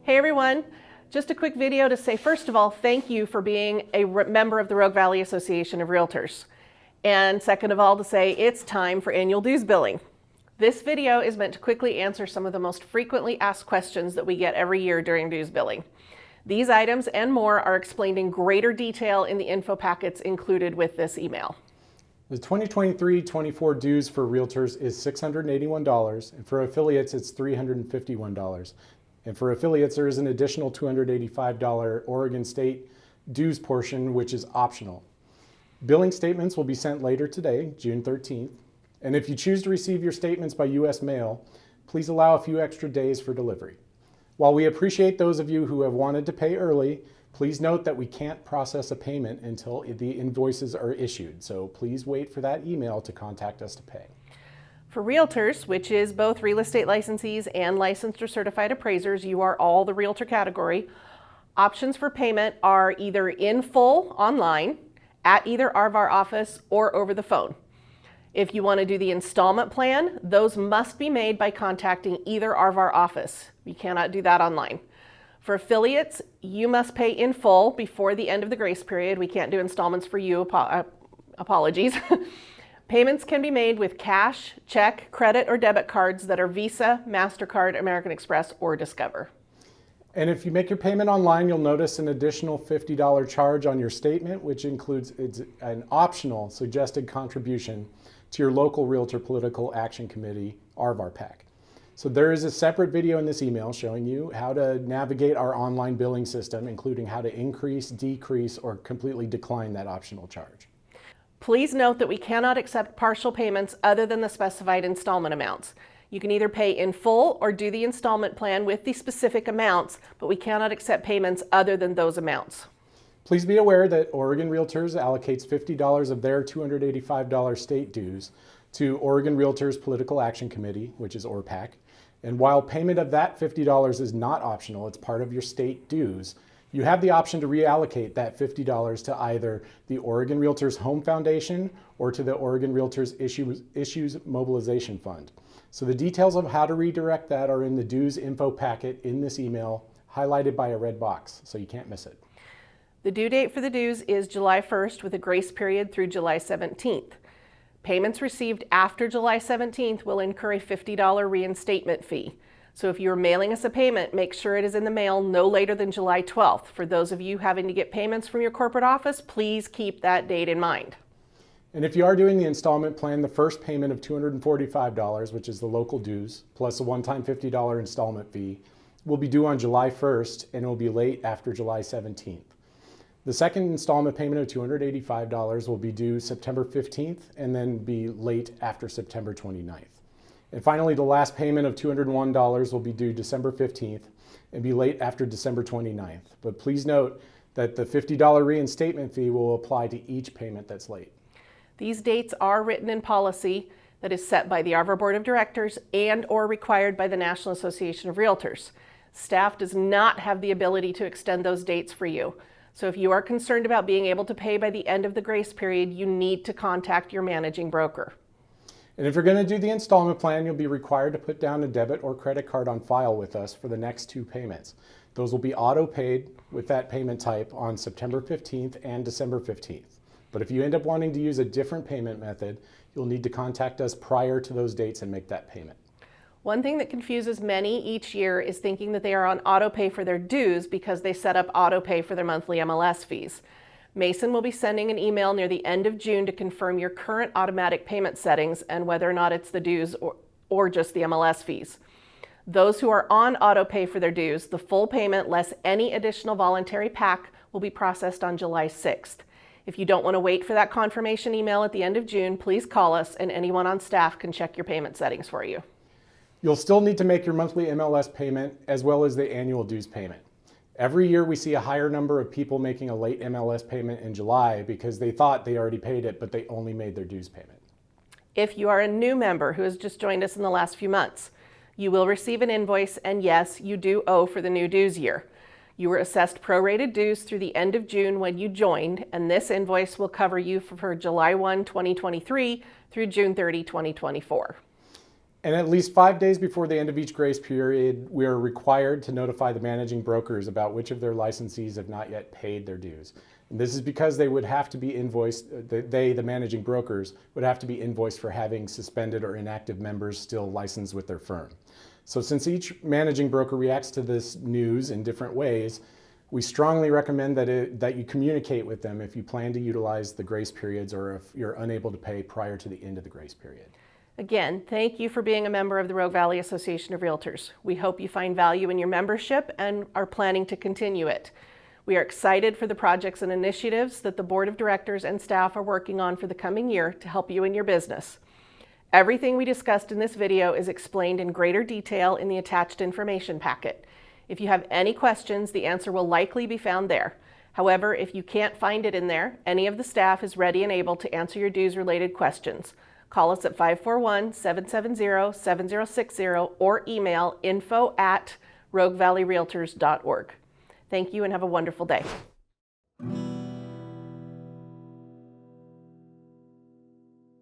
Hey everyone, just a quick video to say, first of all, thank you for being a member of the Rogue Valley Association of Realtors. And second of all, to say it's time for annual dues billing. This video is meant to quickly answer some of the most frequently asked questions that we get every year during dues billing. These items and more are explained in greater detail in the info packets included with this email. The 2023-24 dues for realtors is $681, and for affiliates it's $351. And for affiliates, there is an additional $285 Oregon State dues portion, which is optional. Billing statements will be sent later today, June 13th. And if you choose to receive your statements by U.S. mail, please allow a few extra days for delivery. While we appreciate those of you who have wanted to pay early, please note that we can't process a payment until the invoices are issued. So please wait for that email to contact us to pay. For realtors, which is both real estate licensees and licensed or certified appraisers, you are all the realtor category. Options for payment are either in full online, at either of our office, or over the phone. If you want to do the installment plan, those must be made by contacting either of our office. You cannot do that online. For affiliates, you must pay in full before the end of the grace period. We can't do installments for you, apologies. Payments can be made with cash, check, credit, or debit cards that are Visa, MasterCard, American Express, or Discover. And if you make your payment online, you'll notice an additional $50 charge on your statement, which includes an optional suggested contribution to your local Realtor Political Action Committee, RVARPAC. So there is a separate video in this email showing you how to navigate our online billing system, including how to increase, decrease, or completely decline that optional charge. Please note that we cannot accept partial payments other than the specified installment amounts. You can either pay in full or do the installment plan with the specific amounts, but we cannot accept payments other than those amounts. Please be aware that Oregon Realtors allocates $50 of their $285 state dues to Oregon Realtors Political Action Committee, which is ORPAC. And while payment of that $50 is not optional, it's part of your state dues, you have the option to reallocate that $50 to either the Oregon Realtors Home Foundation or to the Oregon Realtors Issues Mobilization Fund. So the details of how to redirect that are in the dues info packet in this email, highlighted by a red box, so you can't miss it. The due date for the dues is July 1st with a grace period through July 17th. Payments received after July 17th will incur a $50 reinstatement fee. So if you're mailing us a payment, make sure it is in the mail no later than July 12th. For those of you having to get payments from your corporate office, please keep that date in mind. And if you are doing the installment plan, the first payment of $245, which is the local dues, plus a one-time $50 installment fee, will be due on July 1st and will be late after July 17th. The second installment payment of $285 will be due September 15th and then be late after September 29th. And finally, the last payment of $201 will be due December 15th and be late after December 29th. But please note that the $50 reinstatement fee will apply to each payment that's late. These dates are written in policy that is set by the RVAR Board of Directors and or required by the National Association of Realtors. Staff does not have the ability to extend those dates for you. So if you are concerned about being able to pay by the end of the grace period, you need to contact your managing broker. And if you're going to do the installment plan, you'll be required to put down a debit or credit card on file with us for the next two payments. Those will be auto-paid with that payment type on September 15th and December 15th. But if you end up wanting to use a different payment method, you'll need to contact us prior to those dates and make that payment. One thing that confuses many each year is thinking that they are on auto pay for their dues because they set up auto pay for their monthly MLS fees. Mason will be sending an email near the end of June to confirm your current automatic payment settings and whether or not it's the dues or just the MLS fees. Those who are on auto pay for their dues, the full payment less any additional voluntary PAC will be processed on July 6th. If you don't want to wait for that confirmation email at the end of June, please call us and anyone on staff can check your payment settings for you. You'll still need to make your monthly MLS payment as well as the annual dues payment. Every year we see a higher number of people making a late MLS payment in July because they thought they already paid it, but they only made their dues payment. If you are a new member who has just joined us in the last few months, you will receive an invoice, and yes, you do owe for the new dues year. You were assessed prorated dues through the end of June when you joined, and this invoice will cover you for July 1, 2023 through June 30, 2024. And at least 5 days before the end of each grace period, we are required to notify the managing brokers about which of their licensees have not yet paid their dues. And this is because they would have to be invoiced, the managing brokers, would have to be invoiced for having suspended or inactive members still licensed with their firm. So since each managing broker reacts to this news in different ways, we strongly recommend that you communicate with them if you plan to utilize the grace periods or if you're unable to pay prior to the end of the grace period. Again, thank you for being a member of the Rogue Valley Association of Realtors. We hope you find value in your membership and are planning to continue it. We are excited for the projects and initiatives that the Board of Directors and staff are working on for the coming year to help you in your business. Everything we discussed in this video is explained in greater detail in the attached information packet. If you have any questions, the answer will likely be found there. However, if you can't find it in there, any of the staff is ready and able to answer your dues-related questions. Call us at 541-770-7060 or email info@roguevalleyrealtors.org. Thank you and have a wonderful day.